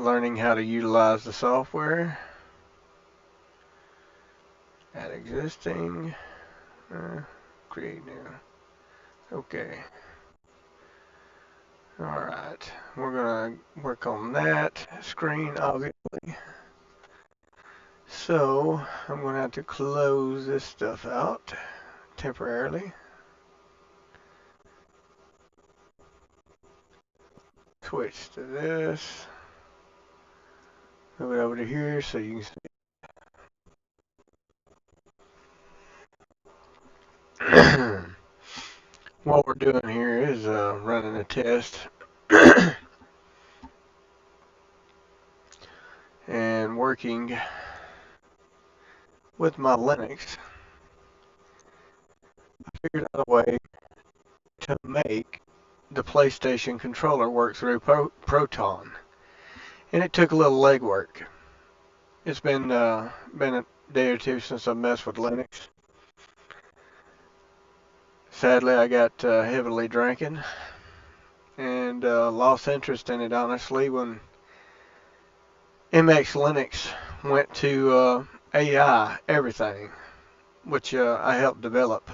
learning how to utilize the software. Add existing. Create new. Okay. Alright. We're going to work on that screen, obviously. So, I'm going to have to close this stuff out temporarily. Switch to this. Move it over to here so you can see. What we're doing here is running a test and working with my Linux. I figured out a way to make the PlayStation controller work through Proton, and it took a little legwork. It's been a day or two since I messed with Linux. Sadly, I got heavily drinking and lost interest in it, honestly, when MX Linux went to AI everything, which I helped develop.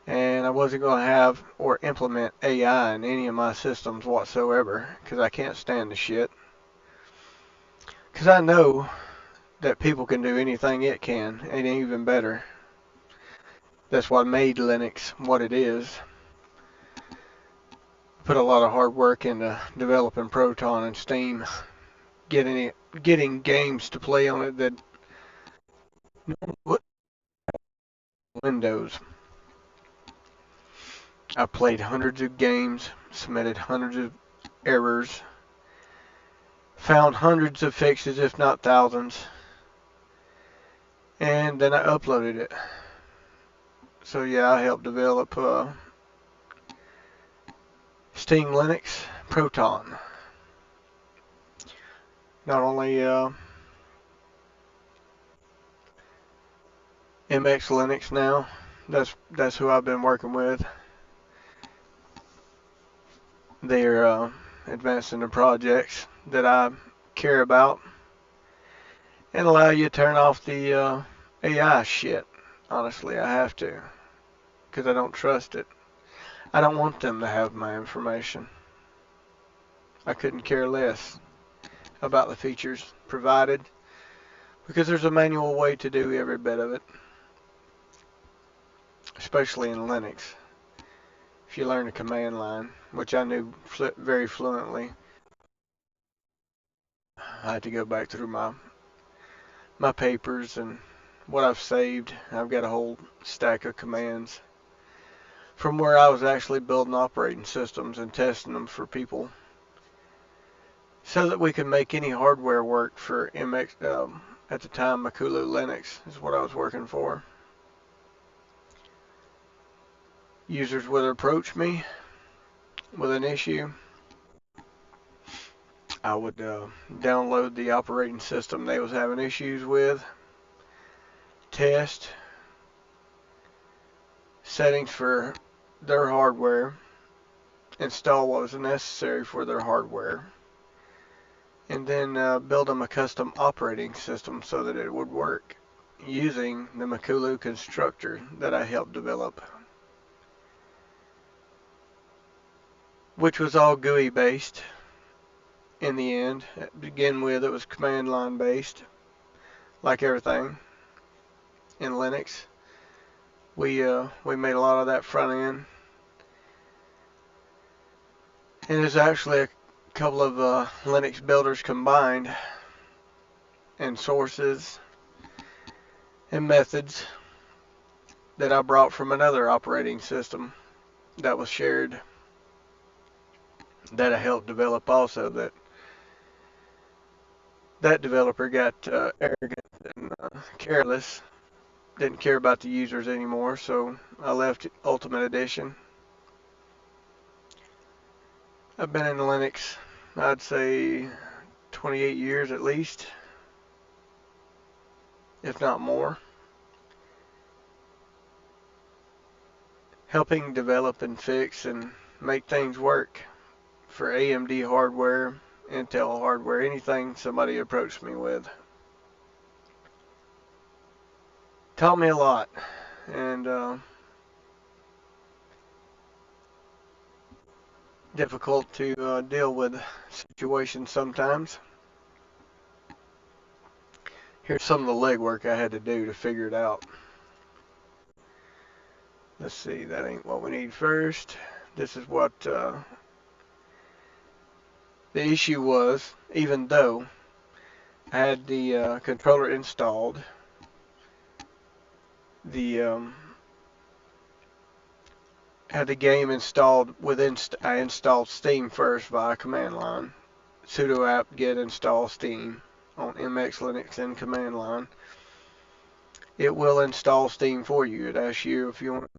And I wasn't going to have or implement AI in any of my systems whatsoever because I can't stand the shit. Because I know that people can do anything it can, and even better. That's what made Linux what it is. Put a lot of hard work into developing Proton and Steam, getting games to play on it that Windows. I played hundreds of games, submitted hundreds of errors, found hundreds of fixes, if not thousands, and then I uploaded it. So yeah, I helped develop Steam Linux Proton. Not only MX Linux now, that's who I've been working with. They're advancing the projects that I care about and allow you to turn off the AI shit. Honestly, I have to because I don't trust it. I don't want them to have my information. I couldn't care less about the features provided because there's a manual way to do every bit of it, especially in Linux. If you learn the command line, which I knew very fluently, I had to go back through my papers and what I've saved. I've got a whole stack of commands from where I was actually building operating systems and testing them for people so that we could make any hardware work for MX. At the time, Makulu Linux is what I was working for. Users would approach me with an issue. I would download the operating system they was having issues with, test settings for their hardware, install what was necessary for their hardware, and then build them a custom operating system so that it would work using the Makulu constructor that I helped develop, which was all GUI based in the end. To begin with, it was command line based, like everything in Linux. We made a lot of that front end, and there's actually a couple of Linux builders combined, and sources and methods that I brought from another operating system that was shared that I helped develop also. That developer got arrogant and careless, didn't care about the users anymore, so I left Ultimate Edition. I've been in Linux, I'd say 28 years at least, if not more, helping develop and fix and make things work for AMD hardware Intel hardware, anything somebody approached me with. Taught me a lot, and difficult to deal with situations sometimes. Here's some of the legwork I had to do to figure it out. Let's see, that ain't what we need first. This is what the issue was, even though I had the controller installed, the had the game installed within. I installed Steam first via command line. Sudo apt get install Steam on MX Linux and command line. It will install Steam for you. It asks you if you want to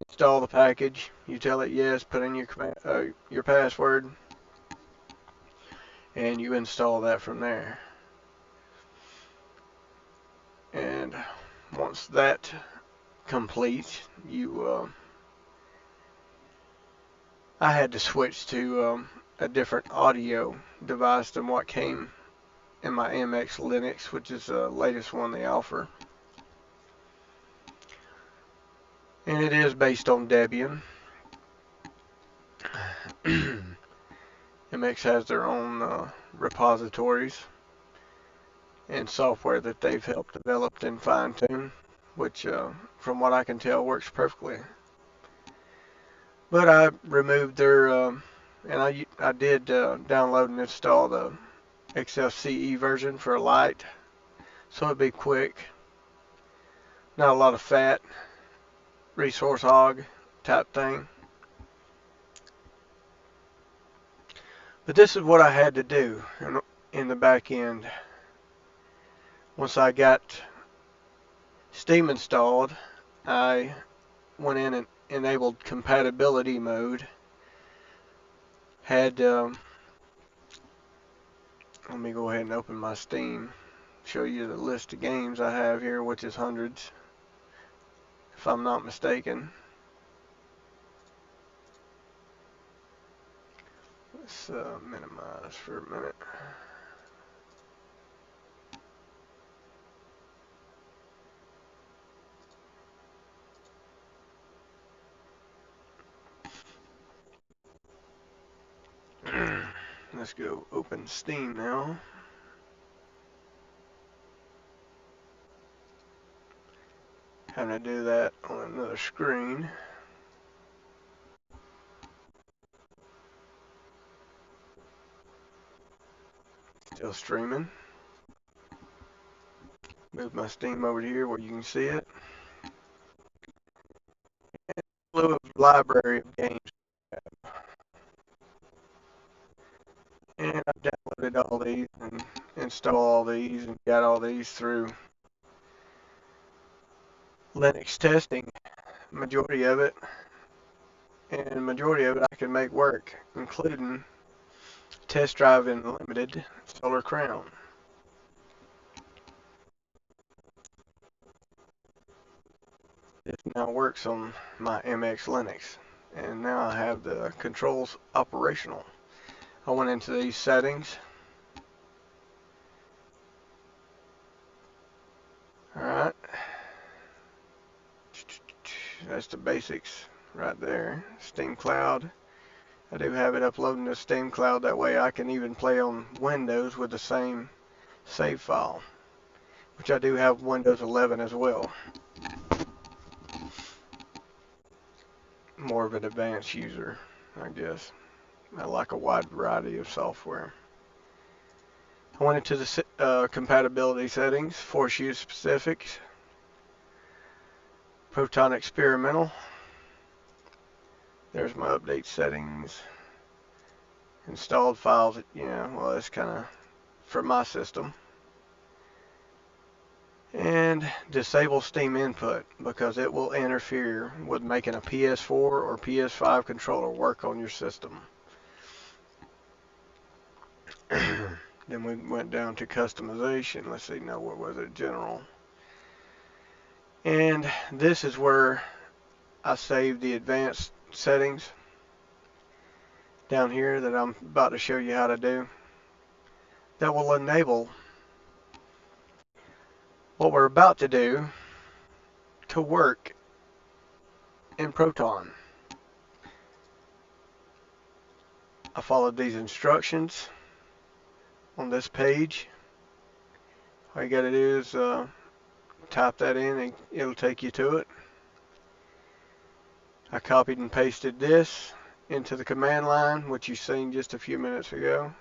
install the package. You tell it yes, put in your password, and you install that from there. And once that completes, I had to switch to a different audio device than what came in my MX Linux, which is the latest one they offer. And it is based on Debian. MX has their own repositories and software that they've helped develop and fine-tune, which, from what I can tell, works perfectly. But I removed their, and I did download and install the XFCE version for a light, so it'd be quick. Not a lot of fat, resource hog type thing. But this is what I had to do in the back end. Once I got Steam installed, I went in and enabled compatibility mode. Had, let me go ahead and open my Steam. Show you the list of games I have here, which is hundreds, if I'm not mistaken. Let's minimize for a minute. Let's go open Steam now. Having to do that on another screen. Still streaming. Move my Steam over here where you can see it. A little library of games. And I've downloaded all these and installed all these and got all these through Linux testing, majority of it. And majority of it I can make work, including Test Drive Unlimited Solar Crown. This now works on my MX Linux, and now I have the controls operational. I went into these settings. Alright, that's the basics right there. Steam Cloud. I do have it uploading to Steam Cloud, that way I can even play on Windows with the same save file, which I do have Windows 11 as well. More of an advanced user, I guess. I like a wide variety of software. I went into the compatibility settings, force use specifics, Proton experimental. There's my update settings. Installed files, well, that's kind of for my system. And disable Steam input, because it will interfere with making a PS4 or PS5 controller work on your system. Then we went down to customization. Let's see, no, what was it? General. And this is where I saved the advanced settings. down here that I'm about to show you how to do that will enable what we're about to do to work in Proton. I followed these instructions on this page. All you gotta do is type that in and it'll take you to it. I copied and pasted this into the command line, which you seen just a few minutes ago,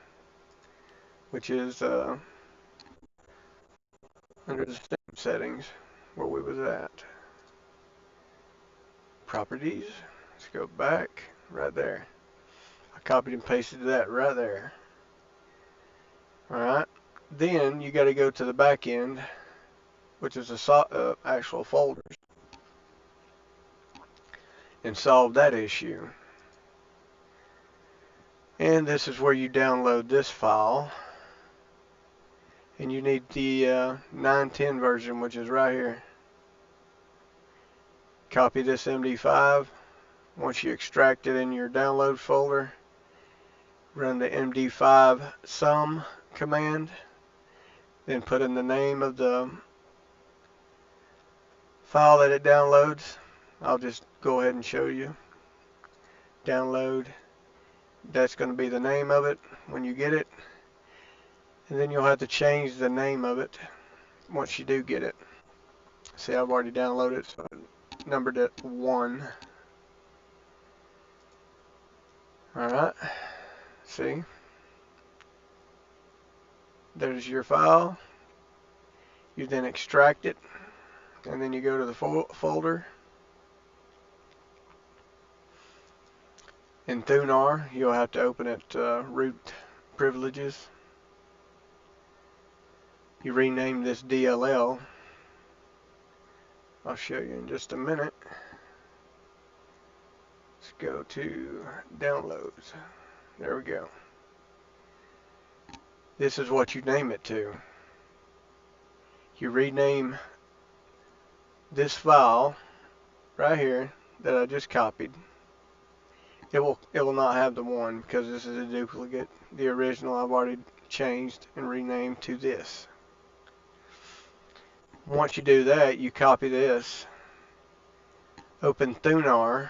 which is under the Steam settings where we was at. Properties. Let's go back right there. I copied and pasted that right there. Alright. Then you got to go to the back end, which is the actual folders, and solve that issue. And this is where you download this file. And you need the 9.10 version, which is right here. Copy this MD5. Once you extract it in your download folder, run the MD5 sum command, then put in the name of the file that it downloads. I'll just go ahead and show you. Download. That's going to be the name of it when you get it. And then you'll have to change the name of it once you do get it. See, I've already downloaded it, so I numbered it 1. Alright, see, there's your file. You then extract it, and then you go to the folder. In Thunar, you'll have to open it root privileges. You rename this DLL. I'll show you in just a minute. Let's go to downloads. There we go. This is what you name it to. You rename this file right here that I just copied. It will not have the 1 because this is a duplicate. The original I've already changed and renamed to this. Once you do that, you copy this, open Thunar,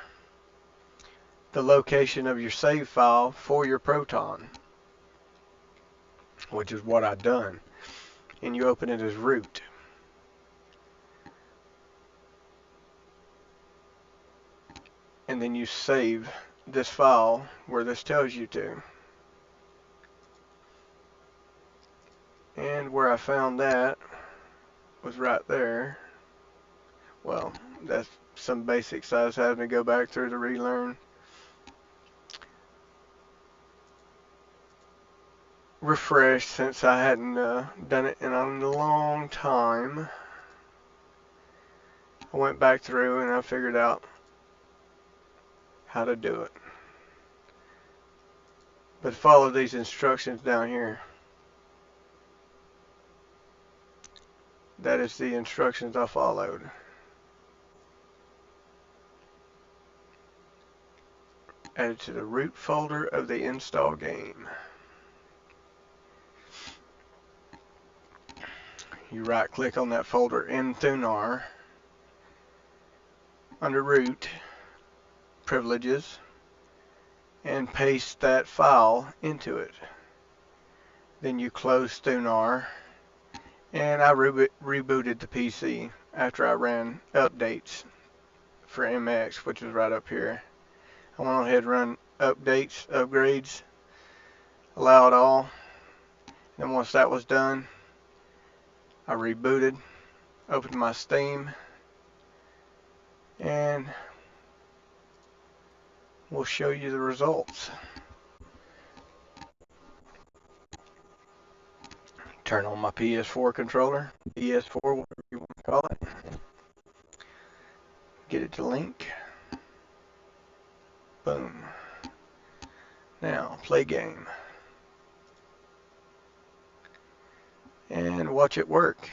the location of your save file for your Proton, which is what I've done, and you open it as root. And then you save this file where this tells you to. And where I found that was right there. Well, that's some basics I was having to go back through to relearn. Refresh, since I hadn't done it in a long time. I went back through and I figured out how to do it. But follow these instructions down here. That is the instructions I followed. Add it to the root folder of the install game. You right click on that folder in Thunar under root privileges and paste that file into it. Then you close Thunar, and I rebooted the PC after I ran updates for MX, which was right up here. I went ahead and run updates, upgrades, allow it all. And once that was done, I rebooted, opened my Steam, and we'll show you the results. Turn on my PS4 controller, DS4, whatever you want to call it. Get it to link. Boom. Now, play game. And watch it work.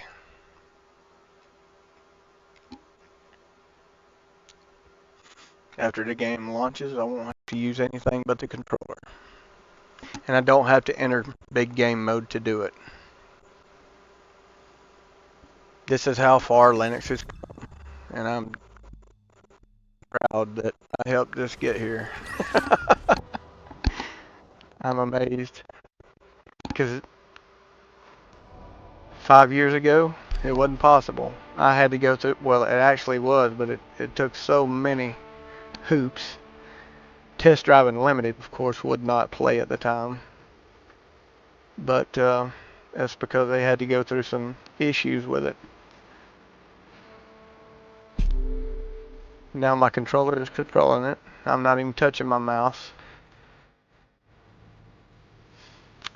After the game launches, I won't have to use anything but the controller. And I don't have to enter big game mode to do it. This is how far Linux has come, and I'm proud that I helped this get here. I'm amazed. Because 5 years ago, it wasn't possible. I had to go through, well, it actually was, but it took so many hoops. Test Drive Unlimited, of course, would not play at the time. But that's because they had to go through some issues with it. Now my controller is controlling it. I'm not even touching my mouse.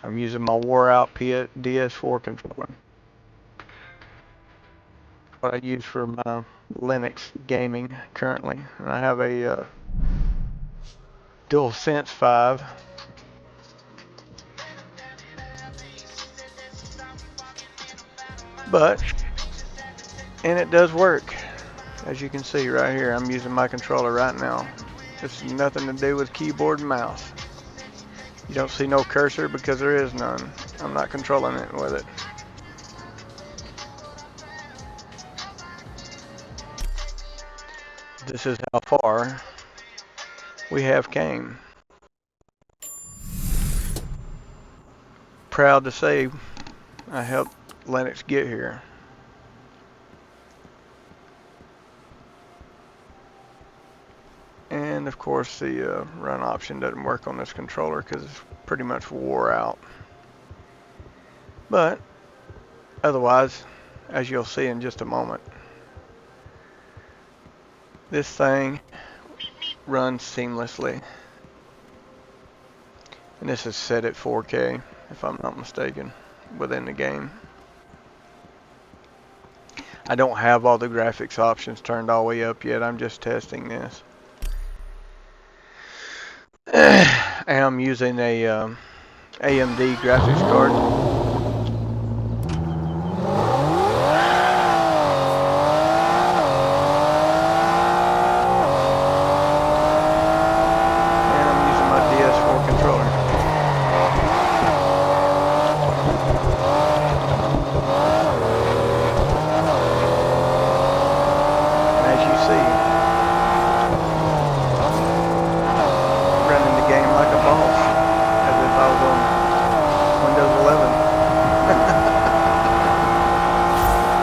I'm using my wore out DS4 controller. What I use for my Linux gaming currently. And I have a DualSense 5. And it does work. As you can see right here, I'm using my controller right now. It's nothing to do with keyboard and mouse. You don't see no cursor because there is none. I'm not controlling it with it. This is how far we have came. Proud to say I helped Linux get here. And of course the run option doesn't work on this controller because it's pretty much wore out. But otherwise, as you'll see in just a moment, this thing runs seamlessly. And this is set at 4K, if I'm not mistaken, within the game. I don't have all the graphics options turned all the way up yet. I'm just testing this. I'm using a AMD graphics card. And I'm using my DS4 controller. And as you see, running the game like a boss, as if I was on Windows 11.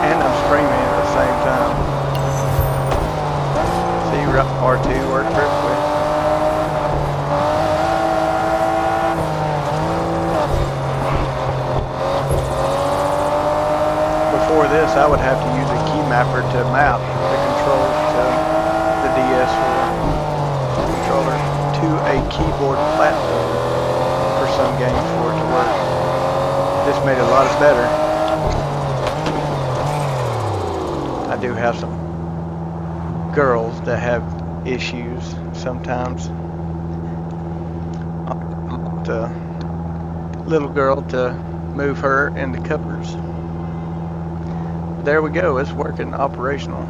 And I'm streaming at the same time. See, R2 worked perfectly. Before this, I would have to use a key mapper to map the controls to the DS4 controller to a keyboard platform for some games for it to work. This made it a lot better. I do have some girls that have issues sometimes. I want the little girl to move her into covers. There we go, it's working operational.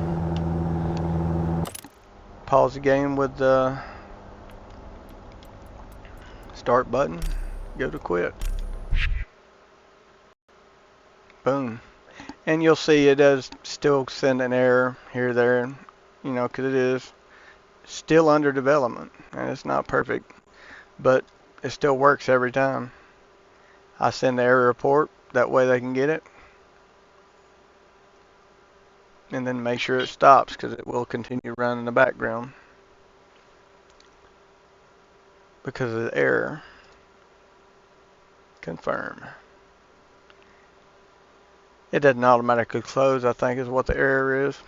Pause the game with the start button, go to quit. Boom. And you'll see it does still send an error here, there, you know, because it is still under development and it's not perfect, but it still works every time. I send the error report, that way they can get it. And then make sure it stops because it will continue running in the background because of the error. Confirm. It doesn't automatically close, I think is what the error is.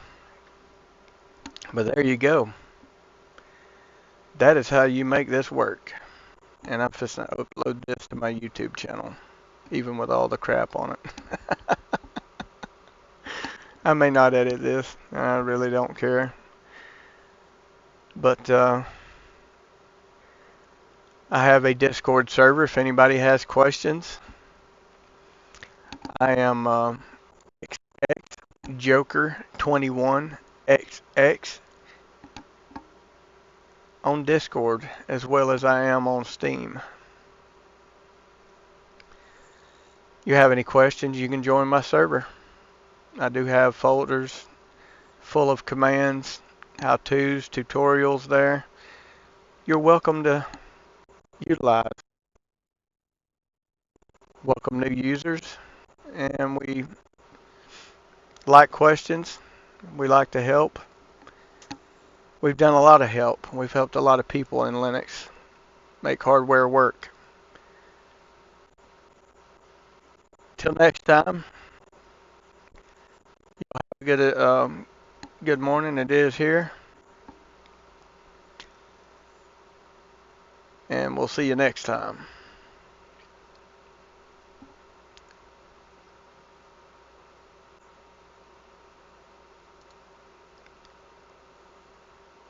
But there you go. That is how you make this work. And I'm just going to upload this to my YouTube channel, even with all the crap on it. I may not edit this. I really don't care. But I have a Discord server if anybody has questions. I am Joker21XX. on Discord as well as I am on Steam. You have any questions, you can join my server. I do have folders full of commands, how-tos, tutorials there. You're welcome to utilize. Welcome new users, and we like questions. We like to help. We've done a lot of help. We've helped a lot of people in Linux make hardware work. Till next time, good morning. It is here, and we'll see you next time.